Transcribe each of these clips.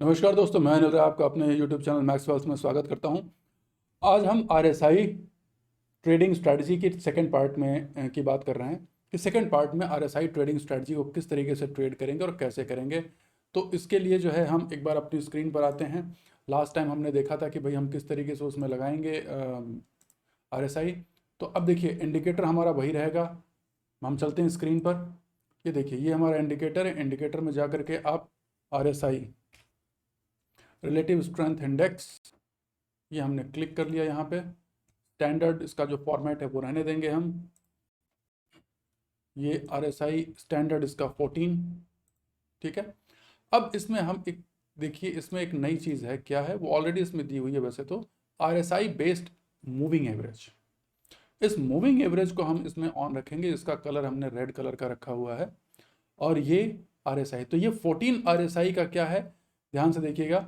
नमस्कार दोस्तों, मैं अनुराग आपका अपने YouTube चैनल मैक्स वेल्थ में स्वागत करता हूं। आज हम RSI ट्रेडिंग स्ट्रैटेजी के सेकंड पार्ट में की बात कर रहे हैं कि सेकंड पार्ट में RSI ट्रेडिंग स्ट्रैटेजी को किस तरीके से ट्रेड करेंगे और कैसे करेंगे। तो इसके लिए जो है हम एक बार अपनी स्क्रीन पर आते हैं। लास्ट टाइम हमने देखा था कि भाई हम किस तरीके से उसमें लगाएंगे RSI। तो अब देखिए इंडिकेटर हमारा वही रहेगा। हम चलते हैं स्क्रीन पर। ये देखिए, ये हमारा इंडिकेटर है। इंडिकेटर में जा करके आप RSI रिलेटिव स्ट्रेंथ इंडेक्स, ये हमने क्लिक कर लिया। यहाँ पे स्टैंडर्ड इसका जो फॉर्मेट है वो रहने देंगे हम। ये RSI स्टैंडर्ड इसका 14, ठीक है। अब इसमें हम एक देखिए, इसमें एक नई चीज़ है। क्या है वो? ऑलरेडी इसमें दी हुई है वैसे तो, RSI बेस्ड मूविंग एवरेज। इस मूविंग एवरेज को हम इसमें ऑन रखेंगे। इसका कलर हमने रेड कलर का रखा हुआ है। और ये RSI, तो ये 14 RSI का क्या है, ध्यान से देखिएगा।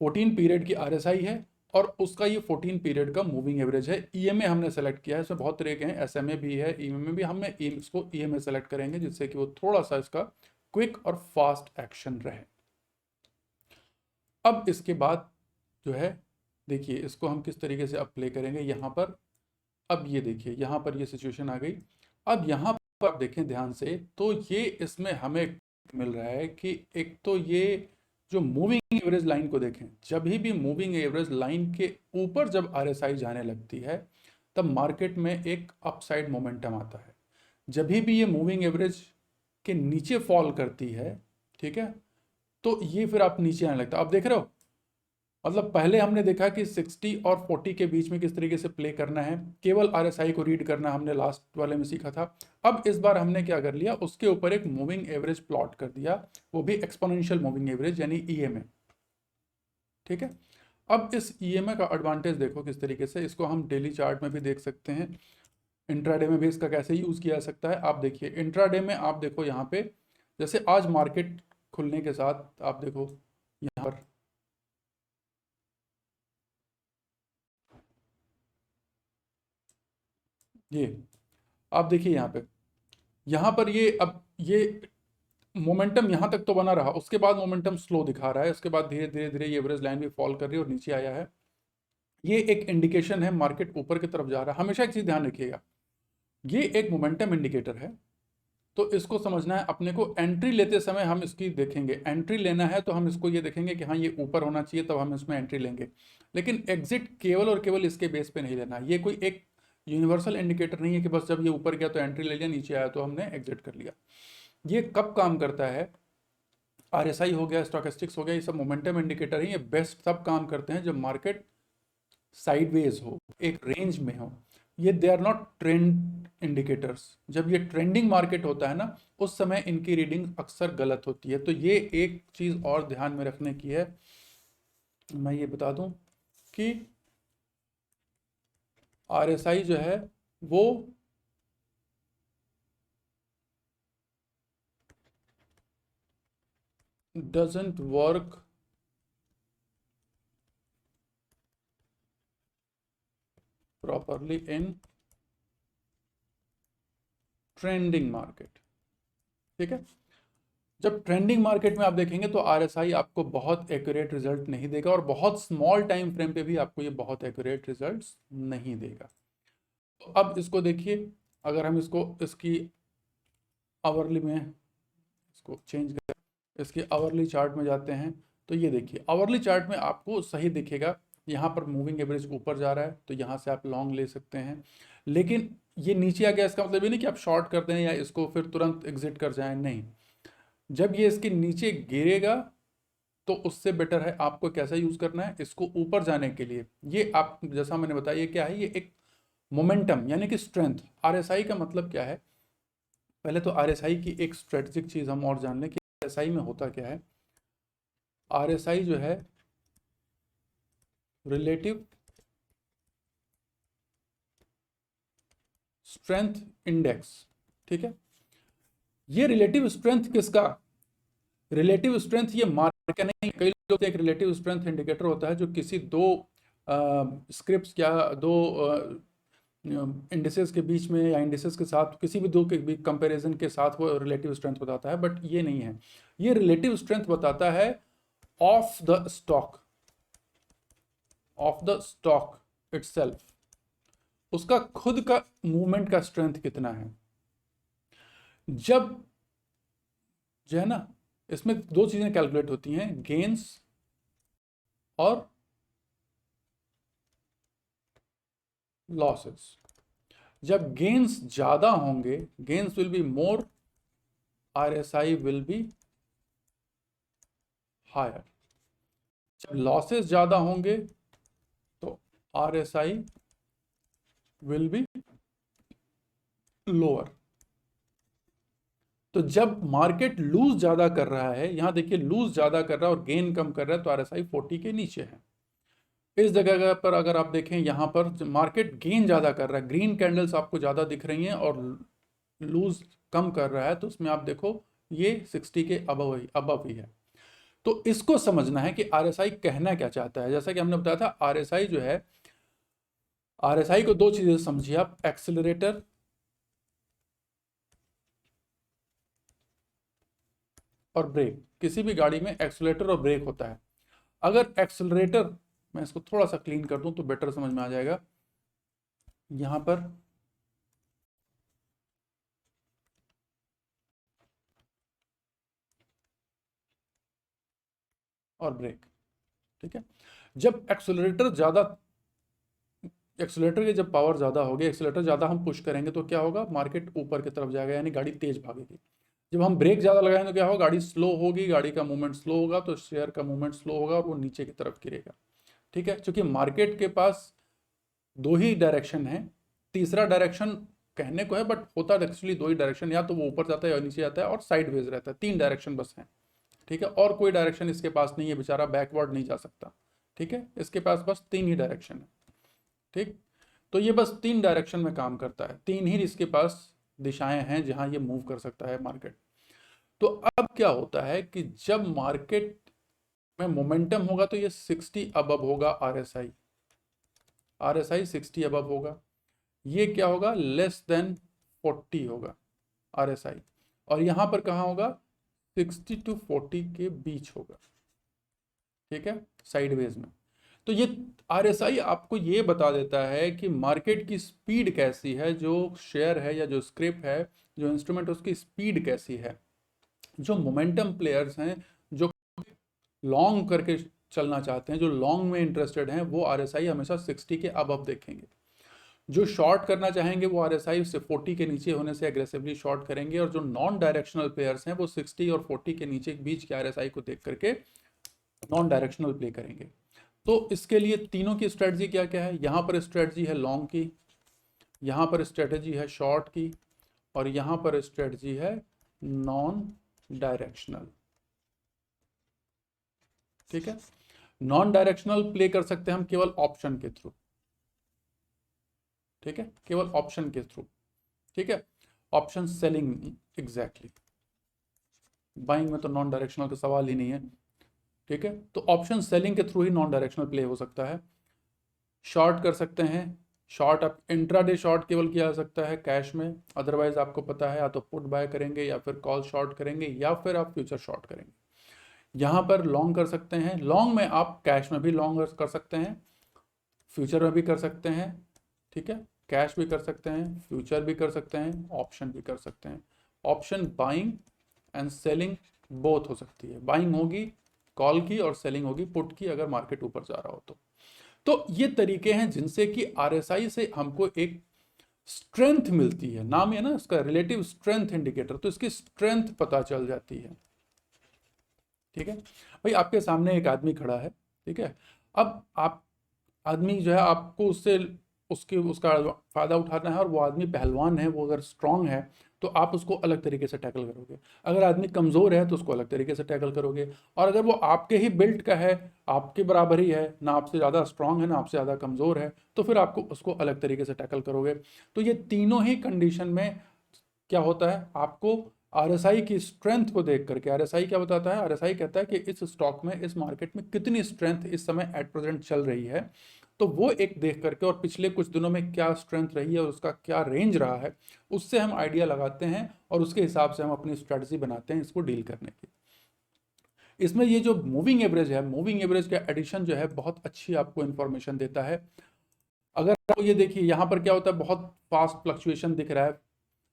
14 पीरियड की RSI है और उसका ये 14 पीरियड का मूविंग एवरेज है। EMA हमने सेलेक्ट किया है। इसमें बहुत तरह के हैं, SMA भी है, EMA भी। हमने इसको EMA सेलेक्ट करेंगे जिससे कि वो थोड़ा सा इसका क्विक और फास्ट एक्शन रहे। अब इसके बाद जो है, देखिए इसको हम किस तरीके से अब प्ले करेंगे यहाँ पर। अब ये देखिए, यहाँ पर ये सिचुएशन आ गई। अब यहाँ पर आप देखें ध्यान से, तो ये इसमें हमें मिल रहा है कि एक तो ये जो मूविंग एवरेज लाइन को देखें, जब भी मूविंग एवरेज लाइन के ऊपर जब RSI जाने लगती है तब मार्केट में एक अपसाइड मोमेंटम आता है। जब भी ये मूविंग एवरेज के नीचे फॉल करती है, ठीक है, तो ये फिर आप नीचे आने लगता है। आप देख रहे हो, मतलब पहले हमने देखा कि 60 और 40 के बीच में किस तरीके से प्ले करना है, केवल RSI को रीड करना हमने लास्ट वाले में सीखा था। अब इस बार हमने क्या कर लिया, उसके ऊपर एक मूविंग एवरेज प्लॉट कर दिया, वो भी एक्सपोनेंशियल मूविंग एवरेज यानी EMA, ठीक है। अब इस EMA का एडवांटेज देखो किस तरीके से, इसको हम डेली चार्ट में भी देख सकते हैं, इंट्राडे में भी इसका कैसे यूज किया जा सकता है। आप देखिए इंट्राडे में, आप देखो यहाँ पे, जैसे आज मार्केट खुलने के साथ आप देखो यहाँ पर, ये आप देखिए यहाँ पर ये, अब ये मोमेंटम यहाँ तक तो बना रहा, उसके बाद मोमेंटम स्लो दिखा रहा है। उसके बाद धीरे धीरे धीरे ये एवरेज लाइन भी फॉल कर रही है और नीचे आया है। ये एक इंडिकेशन है मार्केट ऊपर की तरफ जा रहा है। हमेशा एक चीज ध्यान रखिएगा, ये एक मोमेंटम इंडिकेटर है, तो इसको समझना है अपने को। एंट्री लेते समय हम इसकी देखेंगे, एंट्री लेना है तो हम इसको ये देखेंगे कि हाँ ये ऊपर होना चाहिए, तब हम इसमें एंट्री लेंगे। लेकिन एग्जिट केवल और केवल इसके बेस पे नहीं लेना। ये कोई एक यूनिवर्सल इंडिकेटर नहीं है कि बस जब ये ऊपर गया तो एंट्री ले लिया, नीचे आया तो हमने एग्जिट कर लिया। ये कब काम करता है? RSI हो गया, स्टोकेस्टिक्स हो गया, ये सब मोमेंटम इंडिकेटर है। ये बेस्ट तब काम करते हैं जब मार्केट साइडवेज हो, एक रेंज में हो। ये they are not trend indicators. जब ये ट्रेंडिंग मार्केट होता है ना, उस समय इनकी रीडिंग अक्सर गलत होती है। तो ये एक चीज और ध्यान में रखने की है। मैं ये बता दूं कि RSI जो है वो doesn't work properly in trending market, ठीक है। जब ट्रेंडिंग मार्केट में आप देखेंगे तो RSI आपको बहुत एक्यूरेट रिजल्ट नहीं देगा, और बहुत स्मॉल टाइम फ्रेम पे भी आपको ये बहुत एक्यूरेट रिजल्ट्स नहीं देगा। तो अब इसको देखिए, अगर हम इसको इसकी आवरली में इसको चेंज करें, इसके आवरली चार्ट में जाते हैं, तो ये देखिए आवरली चार्ट में आपको सही दिखेगा। यहाँ पर मूविंग एवरेज ऊपर जा रहा है तो यहाँ से आप लॉन्ग ले सकते हैं। लेकिन ये नीचे आ गया, इसका मतलब ये नहीं कि आप शॉर्ट कर दें या इसको फिर तुरंत एग्जिट कर जाएं, नहीं। जब ये इसके नीचे गिरेगा तो उससे बेटर है आपको कैसा यूज करना है, इसको ऊपर जाने के लिए। ये आप जैसा मैंने बताया, ये क्या है, ये एक मोमेंटम यानी कि स्ट्रेंथ। RSI का मतलब क्या है, पहले तो RSI की एक स्ट्रेटेजिक चीज हम और जान लें कि RSI में होता क्या है। RSI जो है रिलेटिव स्ट्रेंथ इंडेक्स, ठीक है। ये रिलेटिव स्ट्रेंथ किसका? रिलेटिव स्ट्रेंथ ये मार्केट का नहीं। कई लोग एक रिलेटिव स्ट्रेंथ इंडिकेटर होता है जो किसी दो स्क्रिप्ट्स या दो इंडिसेस के बीच में या इंडिसेस के साथ, किसी भी दो के बीच कंपैरिजन के साथ वो रिलेटिव स्ट्रेंथ बताता है, बट ये नहीं है। ये रिलेटिव स्ट्रेंथ बताता है ऑफ द स्टॉक इटसेल्फ, उसका खुद का मूवमेंट का स्ट्रेंथ कितना है। जब जो है ना, इसमें दो चीजें कैलकुलेट होती हैं, गेन्स और लॉसेस। जब गेन्स ज्यादा होंगे, gains will be more, RSI will be higher. जब लॉसेस ज्यादा होंगे तो आरएसआई विल बी लोअर। तो जब मार्केट लूज ज्यादा कर रहा है, यहां देखिए लूज ज्यादा कर रहा है और गेन कम कर रहा है, तो आरएसआई 40 के नीचे है। इस जगह पर अगर आप देखें, यहां पर मार्केट गेन ज्यादा कर रहा है, ग्रीन कैंडल्स आपको ज्यादा दिख रही हैं और लूज कम कर रहा है, तो उसमें आप देखो ये 60 के अबव ही है। तो इसको समझना है कि आरएसआई कहना क्या चाहता है। जैसा कि हमने बताया था, आरएसआई जो है, आरएसआई को दो चीजें समझिए आप, एक्सेलरेटर और ब्रेक। किसी भी गाड़ी में एक्सेलरेटर और ब्रेक होता है। अगर एक्सेलरेटर, मैं इसको थोड़ा सा क्लीन कर दूं तो बेटर समझ में आ जाएगा। यहां पर और ब्रेक, ठीक है। जब एक्सेलरेटर की जब पावर ज्यादा होगी, एक्सेलरेटर ज्यादा हम पुश करेंगे तो क्या होगा, मार्केट ऊपर की तरफ जाएगा, यानी गाड़ी तेज भागेगी। जब हम ब्रेक ज्यादा लगाएंगे तो क्या होगा, गाड़ी स्लो होगी, गाड़ी का मूवमेंट स्लो होगा, तो शेयर का मूवमेंट स्लो होगा और वो नीचे की तरफ गिरेगा। ठीक है, क्योंकि मार्केट के पास दो ही डायरेक्शन है, तीसरा डायरेक्शन कहने को है बट होता है एक्चुअली दो ही डायरेक्शन, या तो वो ऊपर जाता है या नीचे जाता है और साइडवेज रहता है, तीन डायरेक्शन बस है। ठीक है, और कोई डायरेक्शन इसके पास नहीं है, बेचारा बैकवर्ड नहीं जा सकता। ठीक है, इसके पास बस तीन ही डायरेक्शन है। ठीक, तो ये बस तीन डायरेक्शन में काम करता है, तीन ही इसके पास दिशाएं हैं जहां ये मूव कर सकता है मार्केट। तो अब क्या होता है कि जब मार्केट में मोमेंटम होगा तो ये 60 अबव होगा, आरएसआई 60 अबव होगा। ये क्या होगा, लेस देन 40 होगा आरएसआई, और यहां पर कहां होगा, 60 टू 40 के बीच होगा। ठीक है, साइडवेज में। तो ये आरएसआई आपको ये बता देता है कि मार्केट की स्पीड कैसी है, जो शेयर है या जो स्क्रिप है, जो इंस्ट्रूमेंट, उसकी स्पीड कैसी है। जो मोमेंटम प्लेयर्स हैं, जो लॉन्ग करके चलना चाहते हैं, जो लॉन्ग में इंटरेस्टेड हैं, वो आरएसआई हमेशा 60 के अबव देखेंगे। जो शॉर्ट करना चाहेंगे वो आरएसआई से 40 के नीचे होने से एग्रेसिवली शॉर्ट करेंगे, और जो नॉन डायरेक्शनल प्लेयर्स हैं वो 60 और 40 के नीचे बीच के आरएसआई को देख करके नॉन डायरेक्शनल प्ले करेंगे। तो इसके लिए तीनों की स्ट्रेटजी क्या क्या है, यहां पर स्ट्रेटजी है लॉन्ग की, यहां पर स्ट्रेटजी है शॉर्ट की, और यहां पर स्ट्रेटजी है नॉन डायरेक्शनल। ठीक है, नॉन डायरेक्शनल प्ले कर सकते हैं हम केवल ऑप्शन के थ्रू। ठीक है, केवल ऑप्शन के थ्रू। ठीक है, ऑप्शन सेलिंग एग्जैक्टली, बाइंग में तो नॉन डायरेक्शनल का सवाल ही नहीं है। ठीक है, तो ऑप्शन सेलिंग के थ्रू ही नॉन डायरेक्शनल प्ले हो सकता है। शॉर्ट कर सकते हैं, शॉर्ट आप इंट्राडे शॉर्ट केवल किया जा सकता है कैश में, अदरवाइज आपको पता है या तो पुट बाय करेंगे या फिर कॉल शॉर्ट करेंगे या फिर आप फ्यूचर शॉर्ट करेंगे। यहाँ पर लॉन्ग कर सकते हैं, लॉन्ग में आप कैश में भी लॉन्ग कर सकते हैं, फ्यूचर में भी कर सकते हैं। ठीक है, कैश भी कर सकते हैं, फ्यूचर भी कर सकते हैं, ऑप्शन भी कर सकते हैं। Option buying and selling both हो सकती है, बाइंग होगी कॉल की और सेलिंग होगी पुट की, अगर मार्केट ऊपर जा रहा हो तो ये तरीके हैं जिनसे कि आरएसआई से हमको एक स्ट्रेंथ मिलती है। नाम है ना इसका, रिलेटिव स्ट्रेंथ इंडिकेटर, तो इसकी स्ट्रेंथ पता चल जाती है। ठीक है भाई, आपके सामने एक आदमी खड़ा है, ठीक है, अब आप आदमी जो है आपको उसका फायदा उठाना है, और वो आदमी पहलवान है, वो अगर स्ट्रांग है तो आप उसको अलग तरीके से टैकल करोगे। अगर आदमी कमज़ोर है तो उसको अलग तरीके से टैकल करोगे, और अगर वो आपके ही बिल्ट का है, आपके बराबर ही है, ना आपसे ज़्यादा स्ट्रांग है ना आपसे ज़्यादा कमज़ोर है, तो फिर आपको उसको अलग तरीके से टैकल करोगे। तो ये तीनों ही कंडीशन में क्या होता है, आपको आरएसआई की स्ट्रेंथ को देख करके, आरएसआई क्या बताता है, आरएसआई कहता है कि इस स्टॉक में, इस मार्केट में कितनी स्ट्रेंथ इस समय एट प्रेजेंट चल रही है। तो वो एक देख करके, और पिछले कुछ दिनों में क्या स्ट्रेंथ रही है और उसका क्या रेंज रहा है, उससे हम आइडिया लगाते हैं और उसके हिसाब से हम अपनी स्ट्रेटजी बनाते हैं इसको डील करने की। इसमें ये जो मूविंग एवरेज है, मूविंग एवरेज का एडिशन जो है बहुत अच्छी आपको इन्फॉर्मेशन देता है। अगर आपको ये देखिए यहाँ पर क्या होता है, बहुत फास्ट फ्लक्चुएशन दिख रहा है,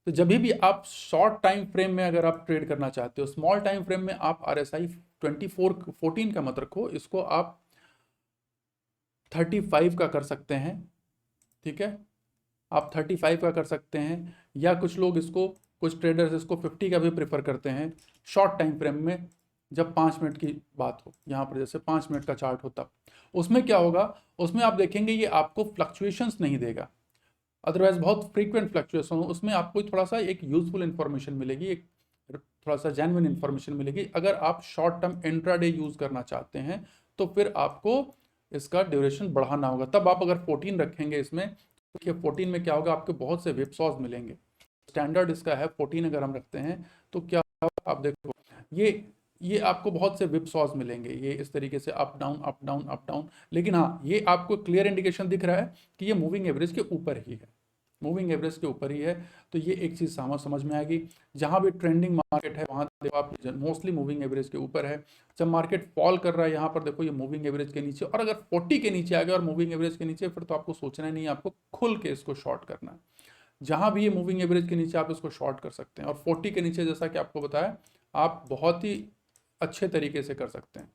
तो जब भी आप शॉर्ट टाइम फ्रेम में अगर आप ट्रेड करना चाहते हो, स्मॉल टाइम फ्रेम में आप RSI 14 का मत रखो, इसको आप 35 का कर सकते हैं, ठीक है, आप 35 का कर सकते हैं, या कुछ लोग इसको, कुछ ट्रेडर्स इसको 50 का भी प्रेफर करते हैं शॉर्ट टाइम फ्रेम में, जब 5 मिनट की बात हो, यहाँ पर जैसे 5 मिनट का चार्ट होता, उसमें क्या होगा, उसमें आप देखेंगे ये आपको फ्लक्चुएशंस नहीं देगा, अदरवाइज बहुत फ्रीक्वेंट फ्लक्चुएशन हो, उसमें आपको थोड़ा सा एक यूजफुल इंफॉर्मेशन मिलेगी, एक थोड़ा सा जेन्युइन इंफॉर्मेशन मिलेगी। अगर आप शॉर्ट टर्म इंट्राडे यूज करना चाहते हैं तो फिर आपको इसका ड्यूरेशन बढ़ाना होगा, तब आप अगर 14 रखेंगे इसमें, देखिए 14 में क्या होगा, आपको बहुत से विपसॉस मिलेंगे, स्टैंडर्ड इसका है 14, अगर हम रखते हैं तो क्या होगा, आप देखो ये आपको बहुत से विपसॉस मिलेंगे, ये इस तरीके से up down up down up down, लेकिन हाँ ये आपको क्लियर इंडिकेशन दिख रहा है कि ये मूविंग एवरेज के ऊपर ही है, मूविंग एवरेज के ऊपर ही है। तो ये एक चीज़ समझ में आएगी, जहां भी ट्रेंडिंग मार्केट है वहां देखो आप मोस्टली मूविंग एवरेज के ऊपर है। जब मार्केट फॉल कर रहा है यहाँ पर देखो ये मूविंग एवरेज के नीचे, और अगर 40 के नीचे आ गया और मूविंग एवरेज के नीचे, फिर तो आपको सोचना नहीं है, आपको खुल के इसको शॉर्ट करना है। जहां भी ये मूविंग एवरेज के नीचे आप इसको शॉर्ट कर सकते हैं, और 40 के नीचे जैसा कि आपको बताया आप बहुत ही अच्छे तरीके से कर सकते हैं।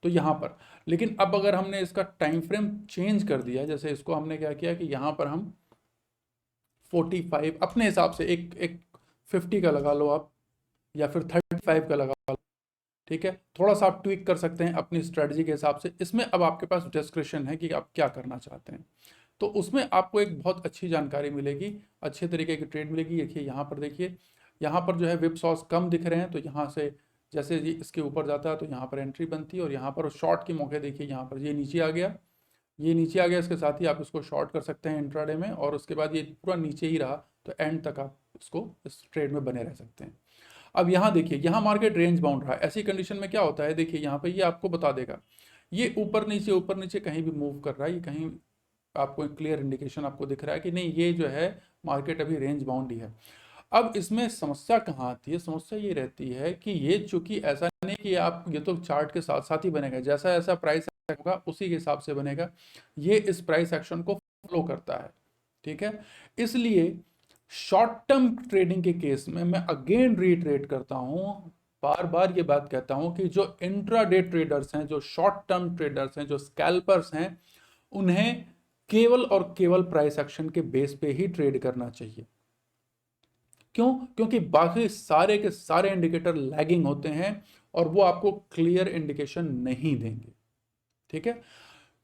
तो यहाँ पर, लेकिन अब अगर हमने इसका टाइम फ्रेम चेंज कर दिया, जैसे इसको हमने क्या किया कि यहाँ पर हम 45 अपने हिसाब से एक 50 का लगा लो आप, या फिर 35 का लगा लो, ठीक है, थोड़ा सा आप ट्विक कर सकते हैं अपनी स्ट्रेटजी के हिसाब से। इसमें अब आपके पास डिस्क्रिप्शन है कि आप क्या करना चाहते हैं, तो उसमें आपको एक बहुत अच्छी जानकारी मिलेगी, अच्छे तरीके की ट्रेड मिलेगी। देखिए यहाँ पर, देखिए यहाँ पर जो है विप सॉस कम दिख रहे हैं, तो यहाँ से जैसे ये इसके ऊपर जाता है तो यहाँ पर एंट्री बनती है, और यहाँ पर शॉर्ट के मौके देखिए यहाँ पर ये नीचे आ गया, ये नीचे आ गया, इसके साथ ही आप इसको शॉर्ट कर सकते हैं इंट्राडे में, और उसके बाद ये पूरा नीचे ही रहा तो एंड तक आप इसको इस ट्रेड में बने रह सकते हैं। अब यहाँ देखिए, यहाँ मार्केट रेंज बाउंड रहा, ऐसी कंडीशन में क्या होता है, देखिए यहाँ पे ये आपको बता देगा, ये ऊपर नीचे कहीं भी मूव कर रहा है, ये कहीं आपको क्लियर इंडिकेशन आपको दिख रहा है कि नहीं ये जो है मार्केट अभी रेंज बाउंड ही है। अब इसमें समस्या कहाँ आती है, समस्या ये रहती है कि ये चूंकि ऐसा नहीं कि आप ये तो चार्ट के साथ साथ ही बनेगा, जैसा ऐसा प्राइस होगा उसी के हिसाब से बनेगा, ये इस प्राइस एक्शन को फॉलो करता है, ठीक है। इसलिए शॉर्ट टर्म ट्रेडिंग के केस में मैं अगेन रीट्रेट करता हूं, बार बार ये बात कहता हूं कि जो इंट्राडे ट्रेडर्स हैं, जो शॉर्ट टर्म ट्रेडर्स हैं, जो स्कैल्पर्स हैं, उन्हें केवल और केवल प्राइस एक्शन के बेस पे ही ट्रेड करना चाहिए। क्यों? क्योंकि बाकी सारे के सारे इंडिकेटर लैगिंग होते हैं और वो आपको क्लियर इंडिकेशन नहीं देंगे, ठीक है।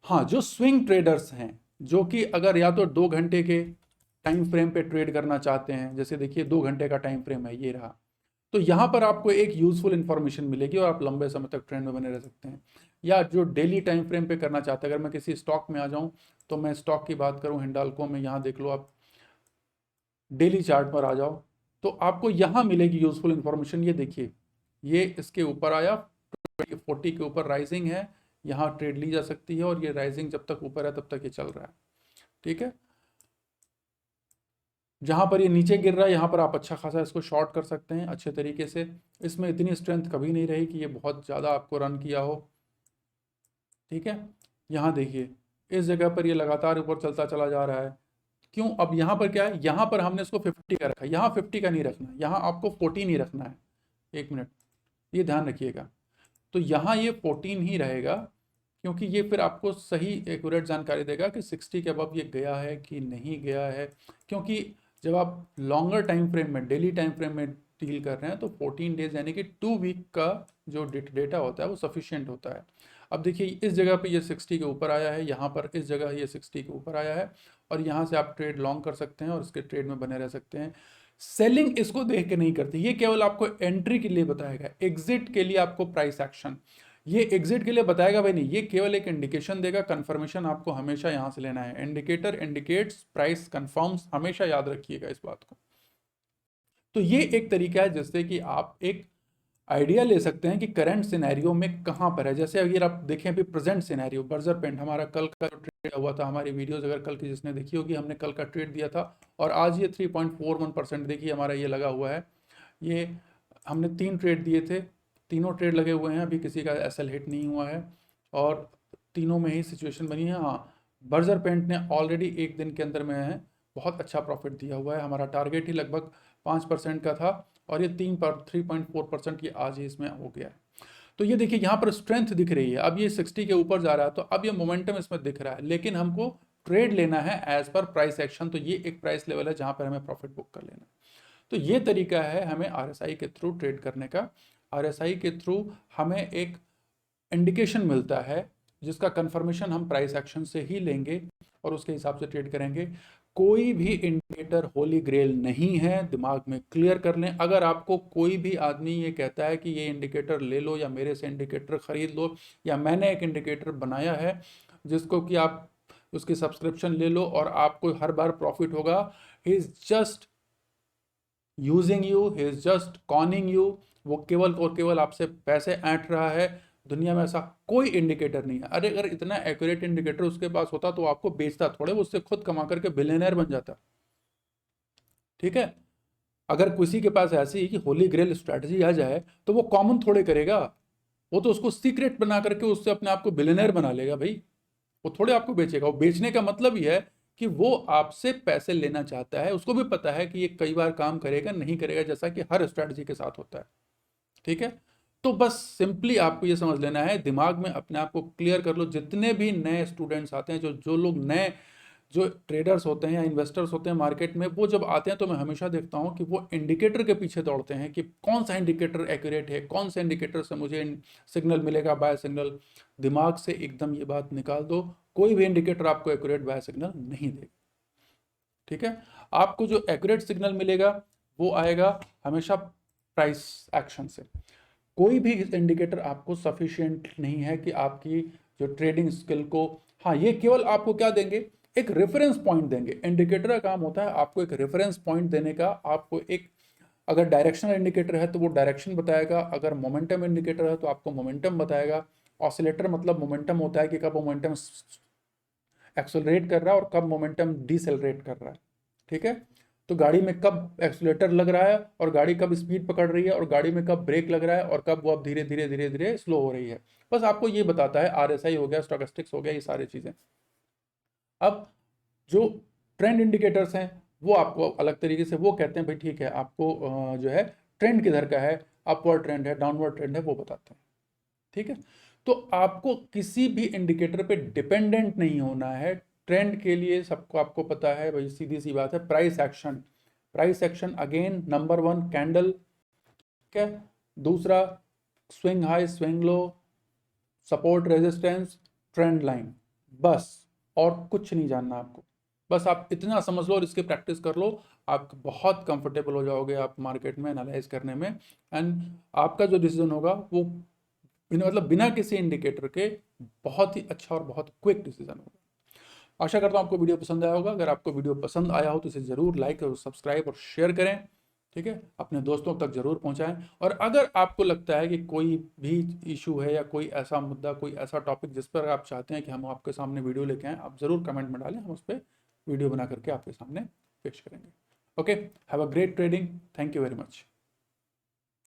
हाँ, जो स्विंग ट्रेडर्स हैं, जो कि अगर या तो 2 घंटे के टाइम फ्रेम पे ट्रेड करना चाहते हैं, जैसे देखिए 2 घंटे का टाइम फ्रेम है ये रहा, तो यहां पर आपको एक यूजफुल इंफॉर्मेशन मिलेगी और आप लंबे समय तक ट्रेंड में बने रह सकते हैं। या जो डेली टाइम फ्रेम पे करना चाहते हैं, अगर मैं किसी स्टॉक में आ जाऊं, तो मैं स्टॉक की बात करूं हिंडाल्को में, यहाँ देख लो आप डेली चार्ट पर आ जाओ, तो आपको यहाँ मिलेगी यूजफुल इंफॉर्मेशन। ये देखिए, ये इसके ऊपर आया, 40 के ऊपर राइजिंग है, यहाँ ट्रेड ली जा सकती है, और ये राइजिंग जब तक ऊपर है तब तक ये चल रहा है, ठीक है। जहां पर ये नीचे गिर रहा है यहाँ पर आप अच्छा खासा इसको शॉर्ट कर सकते हैं अच्छे तरीके से। इसमें इतनी स्ट्रेंथ कभी नहीं रही कि ये बहुत ज़्यादा आपको रन किया हो, ठीक है। यहाँ देखिए इस जगह पर ये लगातार ऊपर चलता चला जा रहा है, क्यों? अब यहाँ पर क्या है, यहाँ पर हमने इसको 50 का रखा, यहाँ 50 का नहीं रखना, यहाँ आपको 14 ही रखना है। एक मिनट, ये ध्यान रखिएगा, तो यहाँ ये 14 ही रहेगा, क्योंकि ये फिर आपको सही एक्यूरेट जानकारी देगा कि 60 के अबव ये गया है कि नहीं गया है। क्योंकि जब आप लॉन्गर टाइम फ्रेम में, डेली टाइम फ्रेम में डील कर रहे हैं, तो 14 डेज यानी कि 2 वीक का जो डेटा होता है वो सफिशिएंट होता है। अब देखिए इस जगह पे ये 60 के ऊपर आया है, यहाँ पर इस जगह ये 60 के ऊपर आया है, और यहाँ से आप ट्रेड लॉन्ग कर सकते हैं और इसके ट्रेड में बने रह सकते हैं। सेलिंग इसको देख के नहीं करती, ये केवल आपको एंट्री के लिए बताएगा, एग्जिट के लिए आपको प्राइस एक्शन, ये एग्जिट के लिए बताएगा भाई नहीं, ये केवल एक इंडिकेशन देगा। कंफर्मेशन आपको हमेशा यहां से लेना है, इंडिकेटर इंडिकेट्स प्राइस कंफर्म्स, हमेशा याद रखिएगा इस बात को। तो ये एक तरीका है जिससे कि आप एक आइडिया ले सकते हैं कि करंट सिनेरियो में कहां पर है। जैसे अगर आप देखें अभी प्रेजेंट सिनेरियो, बर्जर पेंट हमारा कल का जो ट्रेड हुआ था, हमारी वीडियोस अगर कल की जिसने देखी होगी, हमने कल का ट्रेड दिया था, और आज ये 3.41% देखिए हमारा ये लगा हुआ है। ये हमने 3 ट्रेड दिए थे, तीनों ट्रेड लगे हुए हैं, अभी किसी का एसएल हिट नहीं हुआ है और तीनों में ही सिचुएशन बनी है। हाँ, बर्जर पेंट ने ऑलरेडी एक दिन के अंदर में है बहुत अच्छा प्रॉफिट दिया हुआ है। हमारा टारगेट ही लगभग 5% का था और ये 3.4% ये आज ही इसमें हो गया है। तो ये देखिए यहाँ पर स्ट्रेंथ दिख रही है, अब ये 60 के ऊपर जा रहा है, तो अब ये मोमेंटम इसमें दिख रहा है, लेकिन हमको ट्रेड लेना है एज पर प्राइस एक्शन। तो ये एक प्राइस लेवल है जहाँ पर हमें प्रॉफिट बुक कर लेना है। तो ये तरीका है हमें आरएसआई के थ्रू ट्रेड करने का। आरएसआई के थ्रू हमें एक इंडिकेशन मिलता है जिसका कंफर्मेशन हम प्राइस एक्शन से ही लेंगे और उसके हिसाब से ट्रेड करेंगे। कोई भी इंडिकेटर होली ग्रेल नहीं है, दिमाग में क्लियर कर लें। अगर आपको कोई भी आदमी ये कहता है कि ये इंडिकेटर ले लो या मेरे से इंडिकेटर खरीद लो या मैंने एक इंडिकेटर बनाया है जिसको कि आप उसकी सब्सक्रिप्शन ले लो और आपको हर बार प्रॉफिट होगा, he is just using you, he is just conning you. वो केवल और केवल आपसे पैसे ऐंठ रहा है। दुनिया में ऐसा कोई इंडिकेटर नहीं है। अरे अगर इतना एक्यूरेट इंडिकेटर उसके पास होता तो आपको बेचता थोड़े, वो उससे खुद कमा करके बिलियनर बन जाता। ठीक है, अगर किसी के पास ऐसी कि होली ग्रेल स्ट्रैटेजी आ जाए तो वो कॉमन थोड़े करेगा, वो तो उसको सीक्रेट बना करके उससे अपने आप को बिलियनर बना लेगा भाई। वो थोड़े आपको बेचेगा। वो बेचने का मतलब ही है कि वो आपसे पैसे लेना चाहता है। उसको भी पता है कि ये कई बार काम करेगा नहीं करेगा, जैसा कि हर स्ट्रैटेजी के साथ होता है। ठीक है, तो बस सिंपली आपको ये समझ लेना है, दिमाग में अपने आप को क्लियर कर लो। जितने भी नए स्टूडेंट्स आते हैं, जो लोग नए जो ट्रेडर्स होते हैं या इन्वेस्टर्स होते हैं मार्केट में, वो जब आते हैं तो मैं हमेशा देखता हूं कि वो इंडिकेटर के पीछे दौड़ते हैं कि कौन सा इंडिकेटर एक्यूरेट है, कौन सा इंडिकेटर से मुझे सिग्नल मिलेगा, बाय सिग्नल। दिमाग से एकदम ये बात निकाल दो, कोई भी इंडिकेटर आपको एक्यूरेट बाय सिग्नल नहीं देगा। ठीक है, आपको जो एक्यूरेट सिग्नल मिलेगा वो आएगा हमेशा प्राइस एक्शन से। कोई भी इंडिकेटर आपको सफिशिएंट नहीं है कि आपकी जो ट्रेडिंग स्किल को, हाँ ये केवल आपको क्या देंगे, एक रेफरेंस पॉइंट देंगे। इंडिकेटर का काम होता है आपको एक रेफरेंस पॉइंट देने का। आपको एक, अगर डायरेक्शनल इंडिकेटर है तो वो डायरेक्शन बताएगा, अगर मोमेंटम इंडिकेटर है तो आपको मोमेंटम बताएगा। ऑसिलेटर मतलब मोमेंटम होता है कि कब मोमेंटम एक्सेलरेट कर रहा है और कब मोमेंटम डिसेलरेट कर रहा है। ठीक है, तो गाड़ी में कब एक्सीलरेटर लग रहा है और गाड़ी कब स्पीड पकड़ रही है और गाड़ी में कब ब्रेक लग रहा है और कब वो अब धीरे धीरे धीरे धीरे स्लो हो रही है। बस आपको ये बताता है। आरएसआई हो गया, स्टोकेस्टिक्स हो गया, ये सारी चीजें। अब जो ट्रेंड इंडिकेटर्स हैं वो आपको अलग तरीके से वो कहते हैं भाई ठीक है, आपको जो है ट्रेंड किधर का है, अपवर्ड ट्रेंड है, डाउनवर्ड ट्रेंड है, वो बताते हैं। ठीक है, तो आपको किसी भी इंडिकेटर पे डिपेंडेंट नहीं होना है ट्रेंड के लिए। सबको आपको पता है भाई, सीधी सी बात है, price action. Price action again number 1 candle, ठीक है, दूसरा swing high swing low, support resistance, trend line, बस और कुछ नहीं जानना आपको। बस आप इतना समझ लो और इसकी प्रैक्टिस कर लो, आप बहुत कंफर्टेबल हो जाओगे आप मार्केट में एनालाइज करने में। एंड आपका जो डिसीजन होगा वो मतलब बिना किसी इंडिकेटर के बहुत ही अच्छा और बहुत क्विक डिसीजन होगा। आशा करता हूँ आपको वीडियो पसंद आया होगा। अगर आपको वीडियो पसंद आया हो तो इसे ज़रूर लाइक और सब्सक्राइब और शेयर करें। ठीक है, अपने दोस्तों तक जरूर पहुंचाएं। और अगर आपको लगता है कि कोई भी इशू है या कोई ऐसा मुद्दा, कोई ऐसा टॉपिक जिस पर आप चाहते हैं कि हम आपके सामने वीडियो लेके आएँ, आप ज़रूर कमेंट में डालें, हम उस पर वीडियो बना करके आपके सामने पेश करेंगे। Okay, have a great trading. Thank you very much.